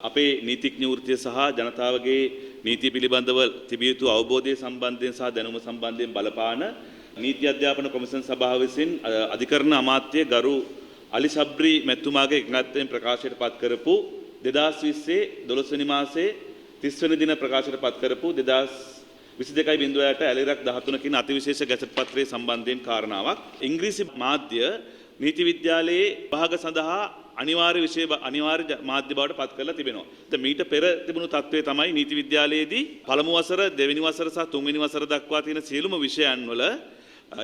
අපේ නීතිඥ වෘත්තිය සහ ජනතාවගේ නීති පිළිබඳව තිබිය යුතු අවබෝධය සම්බන්ධයෙන් සහ දැනුම සම්බන්ධයෙන් බලපාන නීති අධ්‍යාපන කොමිසම් සභාව විසින් අධිකරණ අමාත්‍ය ගරු අලි සබ්රි මැතිතුමාගේ එකඟත්වයෙන් ප්‍රකාශයට පත් කරපු 2020 12 වෙනි මාසයේ 30 වෙනි දින ප්‍රකාශයට පත් කරපු 2022.8 ඇලිරක් 13 කින අතිවිශේෂ ගැසට් පත්‍රයේ සම්බන්ධයෙන් කාරණාවක් ඉංග්‍රීසි මාධ්‍ය නීති විද්‍යාලයේ විභාග සඳහා අනිවාර්ය මාධ්‍ය බවට පත් කරලා තිබෙනවා. දැන් මීට පෙර තිබුණු තත්ත්වය තමයි නීති විද්‍යාලයේදී පළමු වසර, දෙවෙනි වසර සහ තුන්වෙනි වසර දක්වා තියෙන සියලුම විෂයන් වල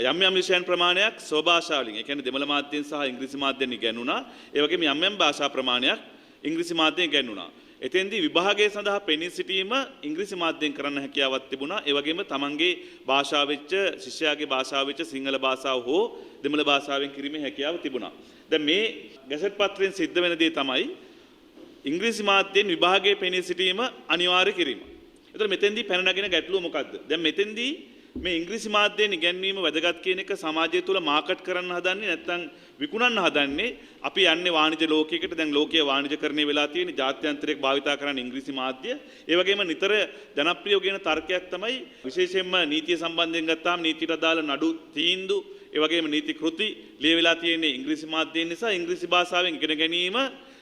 යම් යම් විෂයන් ප්‍රමාණයක් ස්වභාෂාවලින්, ඒ කියන්නේ දෙමළ මාධ්‍යයෙන් සහ ඉංග්‍රීසි මාධ්‍යයෙන් ඉගෙනුණා. ඒ වගේම යම් යම් භාෂා ප්‍රමාණයක් ඉංග්‍රීසි මාධ්‍යයෙන් ඉගෙනුණා. එතෙන්දී විභාගයේ සඳහා පෙනී සිටීම ඉංග්‍රීසි මාධ්‍යයෙන් කරන්න හැකියාවක් තිබුණා. ඒ වගේම තමන්ගේ භාෂාව වෙච්ච ශිෂ්‍යයාගේ භාෂාව වෙච්ච සිංහල භාෂාව හෝ දෙමළ භාෂාවෙන් කිරීමේ හැකියාව තිබුණා. දැන් මේ ගැසට් පත්‍රයෙන් සිද්ධ වෙන දේ තමයි ඉංග්‍රීසි මාධ්‍යයෙන් විභාගයේ පෙනී සිටීම අනිවාර්ය කිරීම. ඒතර මෙතෙන්දී පැන නගින ගැටලුව මොකද්ද? දැන් මෙතෙන්දී මේ ඉංග්‍රීසි මාධ්‍යයෙන් ඉගැන්වීම වැදගත් කියන එක සමාජය තුළ මාකට් කරන්න හදන්නේ නැත්නම් විකුණන්න හදන්නේ අපි යන්නේ වාණිජ ලෝකයකට. දැන් ලෝකයේ වාණිජකරණය වෙලා තියෙන ජාත්‍යන්තරයක් භාවිතා කරන ඉංග්‍රීසි මාධ්‍ය. ඒ වගේම නිතර ජනප්‍රිය වෙන තර්කයක් තමයි විශේෂයෙන්ම නීතිය සම්බන්ධයෙන් ගත්තාම නීතියට අදාළ නඩු තීන්දුව ඒ වගේම නීති කෘති ලියවිලා තියෙන්නේ ඉංග්‍රීසි මාධ්‍යයෙන් නිසා ඉංග්‍රීසි භාෂාවෙන් ඉගෙන ගැනීම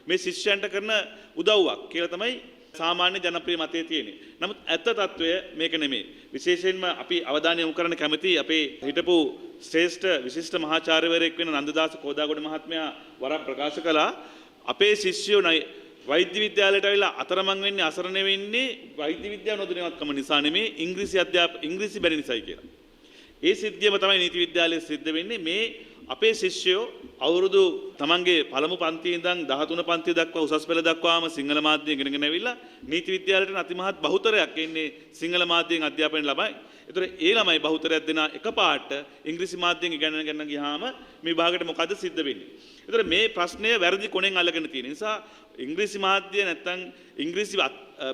මේ ශිෂ්‍යයන්ට කරන උදව්වක් කියලා තමයි සාමාන්‍ය ජනප්‍රිය මතයේ තියෙන්නේ. නමුත් ඇත්ත తত্ত্বය මේක නෙමෙයි. විශේෂයෙන්ම අපි අවධානය යොමු කරන්න කැමති අපේ හිටපු ශ්‍රේෂ්ඨ විශිෂ්ට මහාචාර්යවරයෙක් වෙන නන්දදාස කෝදාගොඩ මහත්මයා වරක් ප්‍රකාශ කළා අපේ ශිෂ්‍යයෝ වෛද්‍ය විද්‍යාලයට ඇවිල්ලා අතරමං වෙන්නේ අසරණ වෙන්නේ වෛද්‍ය විද්‍යාව නොදැනුවත්කම නිසා නෙමෙයි ඉංග්‍රීසි බැරි නිසායි කියලා. ඒ සිද්ධියම තමයි නීති විද්‍යාලයේ සිද්ධ වෙන්නේ. මේ අපේ ශිෂ්‍යයෝ අවුරුදු තමන්ගේ පළමු පන්තියේ ඉඳන් 13 පන්තිය දක්වා උසස් පෙළ දක්වාම සිංහල මාධ්‍යයෙන් ඉගෙනගෙන ඇවිල්ලා නීති විද්‍යාලයට අතිමහත් බහුතරයක් එන්නේ සිංහල මාධ්‍යයෙන් අධ්‍යාපනය ලබයි. ඒතර ඒ ළමයි බහුතරයක් දෙනා එකපාරට ඉංග්‍රීසි මාධ්‍යයෙන් ඉගෙනගෙන ගියාම මේ විභාගයට මොකද සිද්ධ වෙන්නේ? ඒතර මේ ප්‍රශ්නය වැරදි කොනෙන් අල්ලගෙන තියෙන නිසා ඉංග්‍රීසි මාධ්‍ය නැත්නම් ඉංග්‍රීසි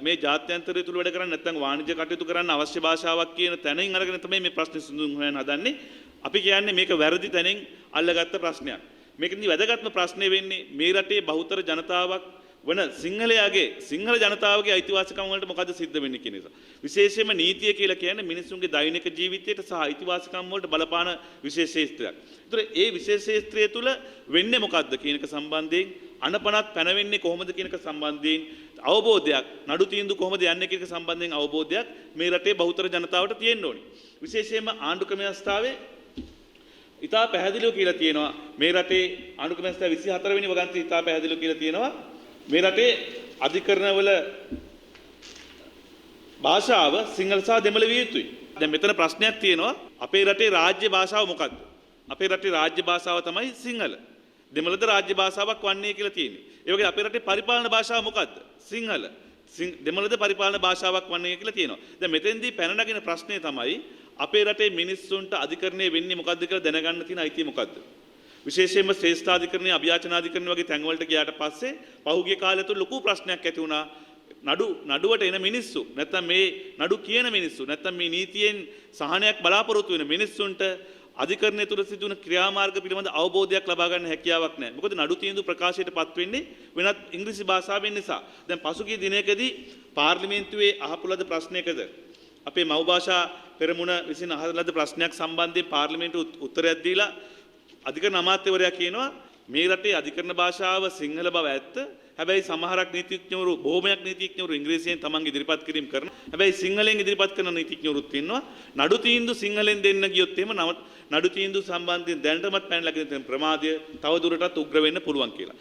මේ ජාත්‍යන්තරය තුල වැඩ කරන්නේ නැත්නම් වාණිජ්‍ය කටයුතු කරන්න අවශ්‍ය භාෂාවක් කියන තැනින් අරගෙන තමයි මේ ප්‍රශ්නේ සුදුන් හොයන්න හදන්නේ. අපි කියන්නේ මේක වැරදි තැනින් අල්ලගත්ත ප්‍රශ්නයක්. මේකෙන්දි වැදගත්ම ප්‍රශ්නේ වෙන්නේ මේ රටේ බහුතර ජනතාවක් වන සිංහල ජනතාවගේ අයිතිවාසිකම් වලට මොකද සිද්ධ වෙන්නේ කියන නිසා. විශේෂයෙන්ම නීතිය කියලා කියන්නේ මිනිසුන්ගේ දෛනික ජීවිතයට සහ අයිතිවාසිකම් වලට බලපාන විශේෂ ශාස්ත්‍රයක්. ඒතර ඒ විශේෂ ශාස්ත්‍රය තුල වෙන්නේ මොකද්ද කියන එක සම්බන්ධයෙන් අනපනත් පැනවෙන්නේ කොහොමද කියන එක සම්බන්ධයෙන් අවබෝධයක්, නඩු තීන්දුව කොහොමද යන්නේ කියන එක සම්බන්ධයෙන් අවබෝධයක් මේ රටේ බහුතර ජනතාවට තියෙන්න ඕනේ. විශේෂයෙන්ම ආණ්ඩුක්‍රම ව්‍යවස්ථාවේ ඉතා පැහැදිලිව කියලා තියෙනවා මේ රටේ ආණ්ඩුක්‍රම ව්‍යවස්ථාව 24 වෙනි වගන්තිය ඉතා පැහැදිලිව කියලා තියෙනවා මේ රටේ අධිකරණවල භාෂාව සිංහල සහ දෙමළ විය යුතුයි. දැන් මෙතන ප්‍රශ්නයක් තියෙනවා අපේ රටේ රාජ්‍ය භාෂාව මොකක්ද? අපේ රටේ රාජ්‍ය භාෂාව තමයි සිංහල. දෙමළද රාජ්‍ය භාෂාවක් වන්නේ කියලා තියෙන්නේ. ඒ වගේ අපේ රටේ පරිපාලන භාෂාව මොකක්ද? සිංහල. දෙමළද පරිපාලන භාෂාවක් වන්නේ කියලා තියෙනවා. දැන් මෙතෙන්දී පැන නගින ප්‍රශ්නේ තමයි අපේ රටේ මිනිස්සුන්ට අධිකරණය වෙන්නේ මොකද්ද කියලා දැනගන්න තියෙන අයිතිය මොකද්ද? විශේෂයෙන්ම ශ්‍රේෂ්ඨාධිකරණය, අභියාචනාධිකරණය වගේ තැන්වලට ගියාට පස්සේ පහුගිය කාලය තුළ ලොකු ප්‍රශ්නයක් ඇති වුණා. නඩුවට එන මිනිස්සු නැත්නම් මේ නඩු කියන මිනිස්සු නැත්නම් මේ නීතියෙන් සහනයක් බලාපොරොත්තු වෙන මිනිස්සුන්ට අධිකරණය තුළ සිදුවන ක්‍රියාමාර්ග පිළිබඳ අවබෝධයක් ලබා ගන්න හැකියාවක් නැහැ. මොකද නඩු තීන්දුව ප්‍රකාශයට පත් වෙන්නේ වෙනත් ඉංග්‍රීසි භාෂාවෙන් නිසා. දැන් පසුගිය දිනයකදී පාර්ලිමේන්තුවේ අහපු ලද ප්‍රශ්නයකද අපේ මව් භාෂා පෙරමුණ විසින් අහන ලද ප්‍රශ්නයක් සම්බන්ධයෙන් පාර්ලිමේන්තුව උත්තරයක් දීලා අධිකරණ අමාත්‍යවරයා කියනවා මේ රටේ අධිකරණ භාෂාව සිංහල බව ඇත්ත. හැබැයි සමහරක් නීතිඥවරු බොහෝමයක් නීතිඥවරු ඉංග්‍රීසියෙන් තමන්ගේ ඉදිරිපත් කිරීම කරන. හැබැයි සිංහලෙන් ඉදිරිපත් කරන නීතිඥවරුත් ඉන්නවා. නඩු තීන්දුව සිංහලෙන් දෙන්න ගියොත් එහෙම නඩු තීන්දුව සම්බන්ධයෙන් දැනටමත් පැනලාගෙන තියෙන ප්‍රමාදය තව දුරටත් උග්‍ර වෙන්න පුළුවන් කියලා.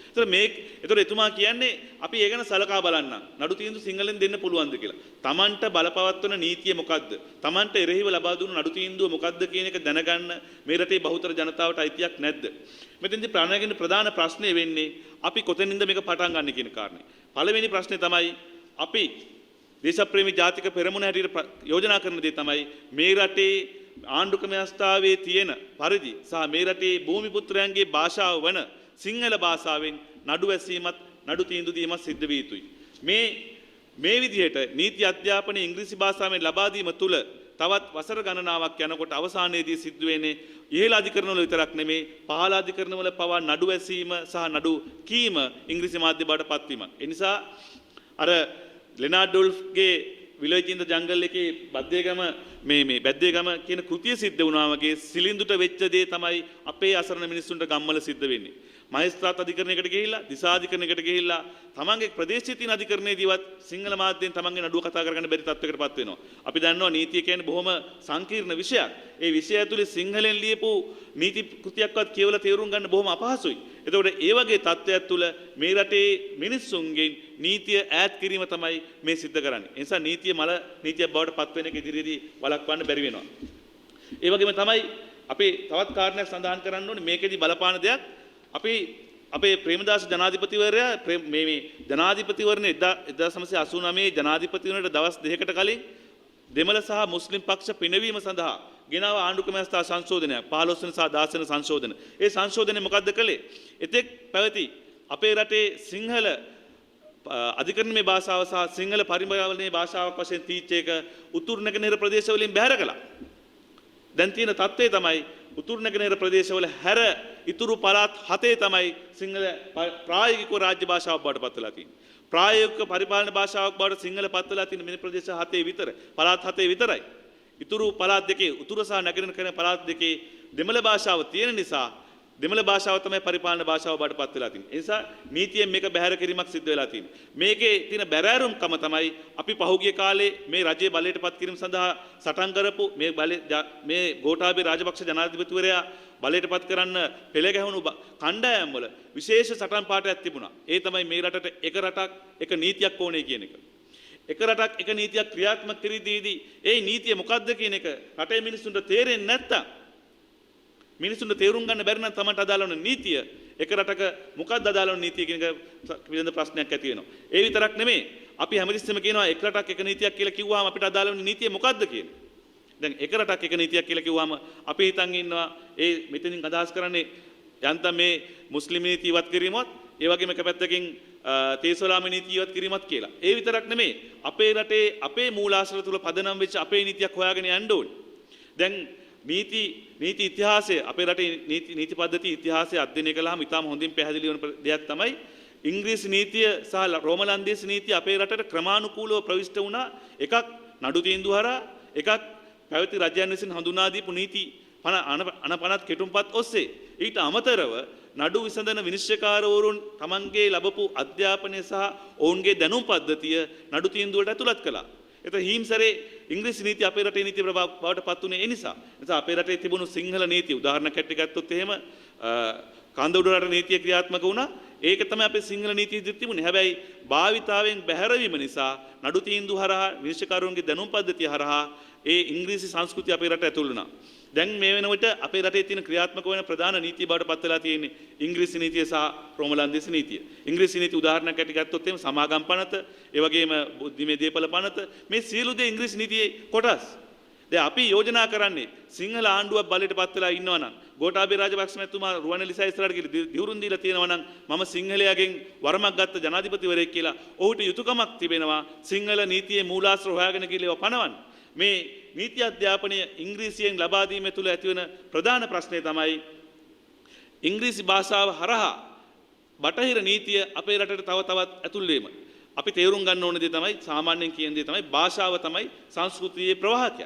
ඒතර එතුමා කියන්නේ අපි ඒ ගැන සලකා බලන්න. නඩු තීන්දුව සිංහලෙන් දෙන්න පුළුවන්ද කියලා. තමන්ට බලපවත්වන නීතිය මොකද්ද? තමන්ට එරෙහිව ලබා දුන්නු නඩු තීන්දුව මොකද්ද කියන එක දැනගන්න මේ රටේ බහුතර ජනතාවට අයිතියක් නැද්ද? මෙතෙන්දී ප්‍රාණගෙන ප්‍රධාන ප්‍රශ්නේ වෙන්නේ අපි කොතනින්ද මේක පටන් ගන්න කියන කාරණේ. පළවෙනි ප්‍රශ්නේ තමයි අපි දේශප්‍රේමී ජාතික පෙරමුණ හැටියට යෝජනා කරන දේ තමයි මේ රටේ ආණ්ඩුක්‍රම ව්‍යවස්ථාවේ තියෙන පරිදි සහ මේ රටේ භූමි පුත්‍රයන්ගේ භාෂාව වන සිංහල භාෂාවෙන් නඩු ඇසීමත් නඩු තීන්දුව දීමත් සිද්ධ විය යුතුයි. මේ විදිහට නීති අධ්‍යාපනයේ ඉංග්‍රීසි භාෂාවෙන් ලබා දීම තුළ තවත් වසර ගණනාවක් යනකොට අවසානයේදී සිද්ධ වෙන්නේ ඉහළ අධිකරණවල විතරක් නෙමේ පහළ අධිකරණවල පවා නඩු ඇසීම සහ නඩු කීම ඉංග්‍රීසි මාධ්‍ය බවට පත්වීම. ඒ නිසා අර ලෙනාඩ් ඩොල්ෆ්ගේ විලෝච් ඉන් ද ජංගල් එකේ බද්දේගම මේ බද්දේගම කියන කෘතිය සිද්ධ වුණා වගේ සිලින්දුට වෙච්ච දේ තමයි අපේ අසරණ මිනිස්සුන්ට ගම්වල සිද්ධ වෙන්නේ. මහේස්ත්‍රාත් අධිකරණයකට ගිහිල්ලා දිසාධිකරණයකට ගිහිල්ලා තමන්ගේ ප්‍රදේශයේ තියෙන අධිකරණයේදීවත් සිංහල මාධ්‍යයෙන් තමන්ගේ නඩුව කතා කරගන්න බැරි තත්ත්වයකටපත් වෙනවා. අපි දන්නවා නීතිය කියන්නේ බොහොම සංකීර්ණ විෂයක්. ඒ විෂය ඇතුලේ සිංහලෙන් ලියපු නීති කෘතියක්වත් කියවලා තේරුම් ගන්න බොහොම අපහසුයි. එතකොට ඒ වගේ තත්ත්වයක් තුළ මේ රටේ මිනිස්සුන්ගෙන් නීතිය ඈත් කිරීම තමයි මේ සිද්ධ කරන්නේ. ඒ නිසා නීතිය මල නීතියක් බවට පත් වෙන එක ඉදිරියේදී වළක්වන්න බැරි වෙනවා. ඒ වගේම තමයි අපි තවත් කාරණයක් සඳහන් කරන්න ඕනේ මේකෙදි බලපාන දෙයක්. අපි අපේ ප්‍රේමදාස ජනාධිපතිවරයා මේ ජනාධිපතිවරණේ 1989 ජනාධිපතිවරණයට දවස් 2කට කලින් දෙමළ සහ මුස්ලිම් පක්ෂ පිනවීම සඳහා ගෙනාව ආණ්ඩුක්‍රම ව්‍යවස්ථා සංශෝධනයක් 15 වෙනි සහ 16 වෙනි සංශෝධන. ඒ සංශෝධනය මොකක්ද කළේ? එතෙක් පැවති අපේ රටේ සිංහල අධිකරණමය භාෂාව සහ සිංහල පරිපාලනීය භාෂාවක් වශයෙන් තීච්ච එක උතුරු නැගෙනහිර ප්‍රදේශවලින් බැහැර කළා. දැන් තියෙන තත්ත්වය තමයි උතුරු නැගෙනහිර ප්‍රදේශවල හැර ඉතුරු පළාත් 7 තමයි සිංහල ප්‍රායෝගික රාජ්‍ය භාෂාවක් බවට පත් වෙලා තියෙන්නේ. ප්‍රායෝගික පරිපාලන භාෂාවක් බවට සිංහල පත් වෙලා තියෙන මේ ප්‍රදේශ 7 විතර පළාත් 7 විතරයි. ඉතුරු පළාත් දෙකේ උතුරු සහ නැගෙනහිර කරන පළාත් දෙකේ දෙමළ භාෂාව තියෙන නිසා දෙමළ භාෂාව තමයි පරිපාලන භාෂාව බවට පත් වෙලා තියෙන්නේ. ඒ නිසා නීතියෙන් මේක බැහැර කිරීමක් සිද්ධ වෙලා තියෙන්නේ. මේකේ තියෙන බැරෑරුම්කම තමයි අපි පහුගිය කාලේ මේ රජයේ බලයට පත් කිරීම සඳහා සටන් කරපු මේ ගෝඨාභය රාජපක්ෂ ජනාධිපතිවරයා බලයට පත් කරන්න පෙළ ගැහුණු කණ්ඩායම් වල විශේෂ සටන් පාඨයක් තිබුණා. ඒ තමයි මේ රටට එක රටක් එක නීතියක් ඕනේ කියන එක. එක රටක් එක නීතියක් ක්‍රියාත්මක කිරීදී ඒ නීතිය මොකක්ද කියන එක රටේ මිනිස්සුන්ට තේරෙන්නේ නැත්තම් මිනිසුන්ට තේරුම් ගන්න බැරි නම් තමන්ට අදාළ වෙන නීතිය එක රටක මොකක්ද අදාළ වෙන නීතිය කියන එක පිළිබඳ ප්‍රශ්නයක් ඇති වෙනවා. ඒ විතරක් නෙමෙයි අපි හැමතිස්සෙම කියනවා එක රටක් එක නීතියක් කියලා කිව්වහම අපිට අදාළ වෙන නීතිය මොකක්ද කියන්නේ. දැන් එක රටක් එක නීතියක් කියලා කිව්වහම අපි හිතන් ඉන්නවා ඒ මෙතනින් අදහස් කරන්නේ යන්තම් මේ මුස්ලිම් නීති ඉවත් කිරීමවත් ඒ වගේම එක පැත්තකින් තේසොලාම නීති ඉවත් කිරීමත් කියලා. ඒ විතරක් නෙමෙයි අපේ රටේ අපේ මූලාශ්‍ර තුල පදනම් වෙච්ච අපේ නීතියක් හොයාගෙන යන්න ඕනේ. දැන් නීති ඉතිහාසය අපේ රටේ නීති පද්ධති ඉතිහාසය අධ්‍යයනය කළාම ඉතාම හොඳින් පැහැදිලි වෙන දෙයක් තමයි ඉංග්‍රීසි නීතිය සහ රෝමලන්දේසි නීතිය අපේ රටට ක්‍රමානුකූලව ප්‍රවිෂ්ඨ වුණා. එකක් නඩු තීන්දුව හරහා එකක් පැවති රජයන් විසින් හඳුනා දීපු නීති අනපනත් කෙටුම්පත් ඔස්සේ. ඊට අමතරව නඩු විසඳන විනිශ්චයකාරවරුන් තමන්ගේ ලැබපු අධ්‍යාපනය සහ ඔවුන්ගේ දැනුම් පද්ධතිය නඩු තීන්දුවට ඇතුළත් කළා. එතකොට හිම්සරේ ඉංග්‍රීසි නීති අපේ රටේ නීති බවට පත් උනේ ඒ නිසා. නිසා අපේ රටේ තිබුණු සිංහල නීති උදාහරණයක් ඇටියට ගත්තොත් එහෙම කන්දෝඩු රට නීතිය ක්‍රියාත්මක වුණා. ඒක තමයි අපේ සිංහල නීතිය ඉදිරියට තිබුණේ. හැබැයි භාවිතාවෙන් බැහැර වීම නිසා නඩු තීන්දුව හරහා විනිශ්චයකාරවරුන්ගේ දැනුම් පද්ධතිය හරහා ඒ ඉංග්‍රීසි සංස්කෘතිය අපේ රටට ඇතුළු වුණා. දැන් මේ වෙනකොට අපේ රටේ තියෙන ක්‍රියාත්මක වෙන ප්‍රධාන නීතිය බවට පත් වෙලා තියෙන්නේ ඉංග්‍රීසි නීතිය සහ රෝමලන්දේසි නීතිය. ඉංග්‍රීසි නීති උදාහරණයක් ඇටියට ගත්තොත් එහෙම සමාගම් පනත, ඒ වගේම බුද්ධිමය දීපල පනත මේ සියලු දේ ඉංග්‍රීසි නීතියේ කොටස්. දැන් අපි යෝජනා කරන්නේ සිංහල ආණ්ඩුවක් බලයට පත් වෙලා ඉන්නවා නම් ගෝඨාභය රාජපක්ෂ මැතිතුමා රුවන්වැලි ඉස්සරහට ගිහින් දිවුරුම් දීලා තියෙනවා නම් මම සිංහලයාගෙන් වරමක් ගත්ත ජනාධිපතිවරයෙක් කියලා ඔහුට යුතුයකමක් තිබෙනවා සිංහල නීතියේ මූලාශ්‍ර හොයාගෙන කියලා පනවන්න. මේ නීති අධ්‍යාපනය ඉංග්‍රීසියෙන් ලබා දීම තුළ ඇතිවන ප්‍රධාන ප්‍රශ්නය තමයි ඉංග්‍රීසි භාෂාව හරහා බටහිර නීතිය අපේ රටට තව තවත් ඇතුල් වීම. අපි තේරුම් ගන්න ඕන දේ තමයි සාමාන්‍යයෙන් කියන දේ තමයි භාෂාව තමයි සංස්කෘතියේ ප්‍රවාහකය.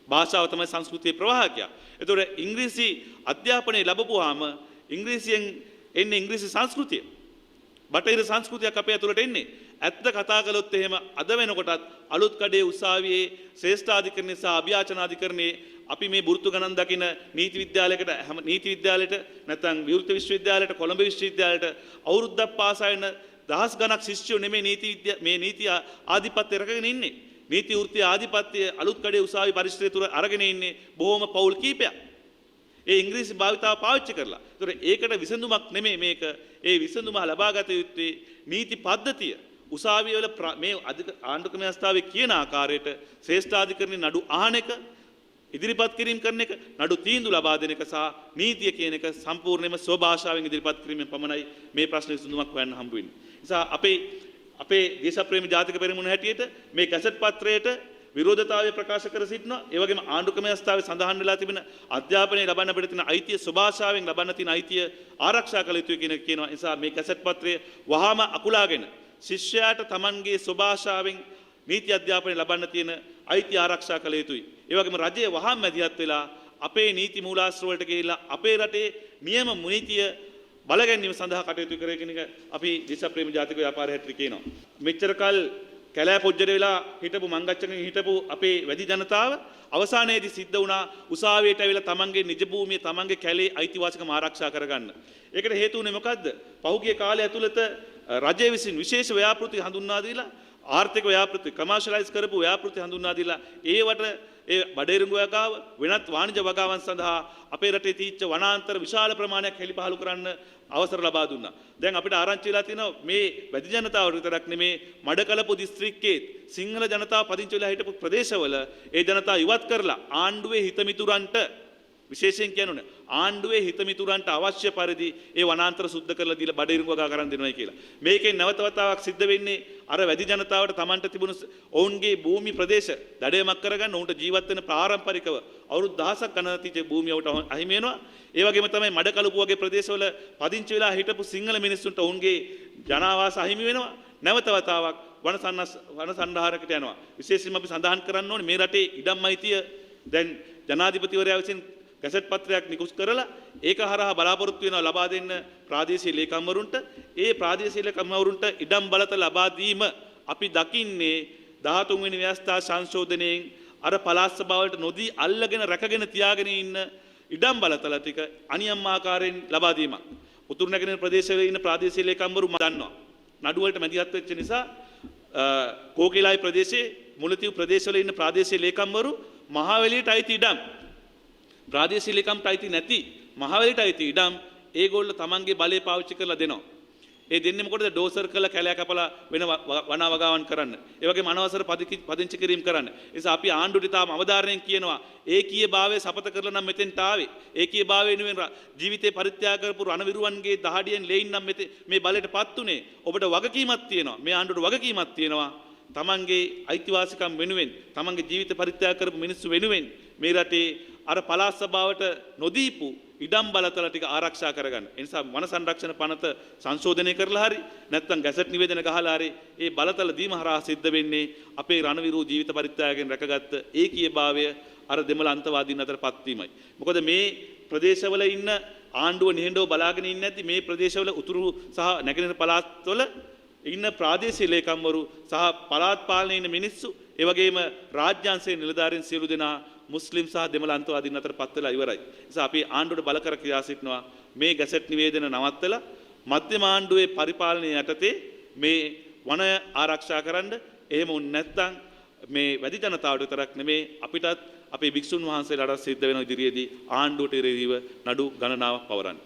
භාෂාව තමයි සංස්කෘතියේ ප්‍රවාහකය. ඒතකොට ඉංග්‍රීසි අධ්‍යාපනය ලැබපුවාම ඉංග්‍රීසියෙන් එන්නේ ඉංග්‍රීසි සංස්කෘතිය. බටහිර සංස්කෘතියක් අපේ ඇතුළට එන්නේ. ඇත්ත කතා කළොත් එහෙම අද වෙනකොටත් අලුත් කඩේ උසාවියේ ශ්‍රේෂ්ඨාධිකරණය සහ අභියාචනාධිකරණයේ අපි මේ වෘත්තු ගණන් දකින නීති විද්‍යාලයට නැත්නම් විවෘත විශ්වවිද්‍යාලයට කොළඹ විශ්වවිද්‍යාලයට අවුරුද්දක් පාස් වෙන දහස් ගණක් ශිෂ්‍යයෝ නෙමෙයි මේ නීති ආධිපත්‍ය රැකගෙන ඉන්නේ. නීති වෘත්තීය ආධිපත්‍ය අලුත් කඩේ උසාවි පරිශ්‍රය තුල අරගෙන ඉන්නේ බොහොම පෞල් කීපයක්. ඒ ඉංග්‍රීසි භාවිතාව පාවිච්චි කරලා. ඒතර ඒකට විසඳුමක් නෙමෙයි මේක. ඒ විසඳුම ලබාගත යුත්තේ නීති පද්ධතිය. උසාවිය වල මේ ආණ්ඩුක්‍රම ව්‍යවස්ථාවේ කියන ආකාරයට ශ්‍රේෂ්ඨාධිකරණේ නඩු අහන එක, ඉදිරිපත් කිරීම කරන එක, නඩු තීන්දුව ලබා දෙන එක සහ නීතිය කියන එක සම්පූර්ණයෙන්ම ස්වභාෂාවෙන් ඉදිරිපත් කිරීමෙන් පමණයි මේ ප්‍රශ්නේ විසඳුමක් හොයන්න හම්බ වෙන්නේ. නිසා අපේ දේශප්‍රේමී ජාතික පෙරමුණ හැටියට මේ ගැසට් පත්‍රයට විරෝධතාවය ප්‍රකාශ කර සිටිනවා. ඒ වගේම ආණ්ඩුක්‍රම ව්‍යවස්ථාවේ සඳහන් වෙලා තිබෙන අධ්‍යාපනයේ ලබන්න අපිට තියෙන අයිතිය ස්වභාෂාවෙන් ලබන්න තියෙන අයිතිය ආරක්ෂා කළ යුතුයි කියනවා. ඒ නිසා මේ ගැසට් පත්‍රය වහාම අකුලාගෙන ශිෂ්‍යයාට Tamanගේ ස්වභාෂාවෙන් නීති අධ්‍යාපනය ලබන්න තියෙන අයිතිය ආරක්ෂා කළ යුතුයි. ඒ වගේම රජය වහා මැදිහත් වෙලා අපේ නීති මූලාශ්‍ර වලට ගිහිල්ලා අපේ රටේ නියම නීතිය බලගැනීම සඳහා කටයුතු කරගෙන අපි දේශප්‍රේම ජාතික ව්‍යාපාර හැටි කියනවා. මෙච්චර කල් කැලෑ පොජ්ජර වෙලා හිටපු මංගච්ඡකෙන් හිටපු අපේ වැඩි ජනතාව අවසානයේදී සිද්ධ වුණා උසාවියට ඇවිල්ලා තමන්ගේ නිජ භූමිය තමන්ගේ කැලේ අයිතිවාසිකම ආරක්ෂා කරගන්න. ඒකට හේතු වුණේ මොකද්ද? පහුගිය කාලය ඇතුළත රජය විසින් විශේෂ ව්‍යාපෘති හඳුන්වා දීලා ආර්ථික ව්‍යාපෘති කමර්ෂියලයිස් කරපු ව්‍යාපෘති හඳුන්වා දීලා ඒවට ඒ බඩේරුඟ වගාව වෙනත් වාණිජ වගාවන් සඳහා අපේ රටේ තීච්ච වනාන්තර විශාල ප්‍රමාණයක් හෙළිපහළු කරන්න අවසර ලබා දුන්නා. දැන් අපිට ආරංචි වෙලා තියෙනවා මේ වැඩි ජනතාවට විතරක් නෙමේ මඩකලපු දිස්ත්‍රික්කයේ සිංහල ජනතාව පදිංචි වෙලා හිටපු ප්‍රදේශවල ඒ ජනතාව ඉවත් කරලා ආණ්ඩුවේ හිතමිතුරන්ට විශේෂයෙන් කියනුනේ ආණ්ඩුවේ හිතමිතුරන්ට අවශ්‍ය පරිදි ඒ වනාන්තර සුද්ධ කරලා දීලා බඩේරුඟ වගා කරන් දෙනවයි කියලා. මේකෙන් නැවත වතාවක් සිද්ධ වෙන්නේ අර වැඩි ජනතාවට Tamanට තිබුණු ඔවුන්ගේ භූමි ප්‍රදේශ දඩයමක් කරගන්න උන්ට ජීවත් වෙන පාරම්පරිකව අවුරුදු දහසක් ගණන් තිබ්බ භූමිය උට අහිමි වෙනවා. ඒ වගේම තමයි මඩකලපු වගේ ප්‍රදේශවල පදිංචි වෙලා හිටපු සිංහල මිනිස්සුන්ට ඔවුන්ගේ ජනාවාස අහිමි වෙනවා. නැවත වතාවක් වන සංරහරකට යනවා. විශේෂයෙන්ම අපි සඳහන් කරන්න ඕනේ මේ රටේ ඉඩම් අයිතිය දැන් ජනාධිපතිවරයා විසින් ගැසට් පත්‍රයක් නිකුත් කරලා ඒක හරහා බලාපොරොත්තු වෙනවා ලබා දෙන්න ප්‍රාදේශීය ලේකම්වරුන්ට. ඒ ප්‍රාදේශීය ලේකම්වරුන්ට ඉඩම් බලත ලබා දීම අපි දකින්නේ 13 වෙනි ව්‍යවස්ථා සංශෝධනයෙන් අර පළාත් සභාවලට නොදී අල්ලගෙන රැකගෙන තියාගෙන ඉන්න ඉඩම් බලතල ටික අනියම් ආකාරයෙන් ලබා දීමක්. උතුරු නැගෙනහිර ප්‍රදේශවල ඉන්න ප්‍රාදේශීය ලේකම්වරු මම දන්නවා. නඩු වලට මැදිහත් වෙච්ච නිසා කෝකිලයි ප්‍රදේශයේ මුලතිව් ප්‍රදේශවල ඉන්න ප්‍රාදේශීය ලේකම්වරු මහවැලියට අයිති ඉඩම් ප්‍රාදේශීය ලේකම්ට අයිති නැති මහවැලියට අයිති ඉඩම් ඒගොල්ලෝ තමන්ගේ බලය පාවිච්චි කරලා දෙනවා. ඒ දෙන්නේ මොකටද? ඩෝසර් කරලා කැලෑ කපලා වෙන වනා වගාවන් කරන්න. ඒ වගේම අනවසර පදිංචි කිරීම කරන්න. ඒ නිසා අපි ආණ්ඩුවට තාම අවධාරණයෙන් කියනවා ඒකීය භාවය සපත කරලා නම් මෙතෙන්ට ආවේ. ඒකීය භාවය වෙනුවෙන් ජීවිතේ පරිත්‍යාග කරපු රණවිරුවන්ගේ දහඩියෙන් ලේයින් නම් මේ බලයටපත් උනේ. ඔබට වගකීමක් තියෙනවා. මේ ආණ්ඩුවට වගකීමක් තියෙනවා. තමන්ගේ අයිතිවාසිකම් වෙනුවෙන් තමන්ගේ ජීවිත පරිත්‍යාග කරපු මිනිස්සු වෙනුවෙන් මේ රටේ අර පළාත් සභාවට නොදීපු ඉඩම් බලතල ටික ආරක්ෂා කරගන්න. ඒ නිසා වන සංරක්ෂණ පනත සංශෝධනය කරලා හරි නැත්නම් ගැසට් නිවේදන ගහලා හරි ඒ බලතල දීම හරහා සිද්ධ වෙන්නේ අපේ රණවිරු ජීවිත පරිත්‍යාගයෙන් රැකගත්ත ඒකීයභාවය අර දෙමළ අන්තවාදීන් අතරපත් වීමයි. මොකද මේ ප්‍රදේශවල ඉන්න ආණ්ඩුව නිහඬව බලාගෙන ඉන්නේ නැති මේ ප්‍රදේශවල උතුරු සහ නැගෙනහිර පළාත්වල ඉන්න ප්‍රාදේශීය ලේකම්වරු සහ පළාත් පාලනයේ ඉන්න මිනිස්සු ඒ වගේම රාජ්‍යාංශයේ නිලධාරීන් සියලු දෙනා මුස්ලිම් සහ දෙමළ අන්තවාදීන් අතර පත් වෙලා ඉවරයි. ඒ නිසා අපි ආණ්ඩුවට බල කර කියා සිටිනවා මේ ගැසට් නිවේදන නවත්තලා මධ්‍යම ආණ්ඩුවේ පරිපාලනය යටතේ මේ වන ආරක්ෂා කරන්න. එහෙම වුණ නැත්නම් මේ වැඩි ජනතාවට විතරක් නෙමේ අපිටත් අපේ භික්ෂුන් වහන්සේලාට සිද්ධ වෙන ඉදිරියේදී ආණ්ඩුවට ඉරදීව නඩු ගණනාවක් පවරන්න.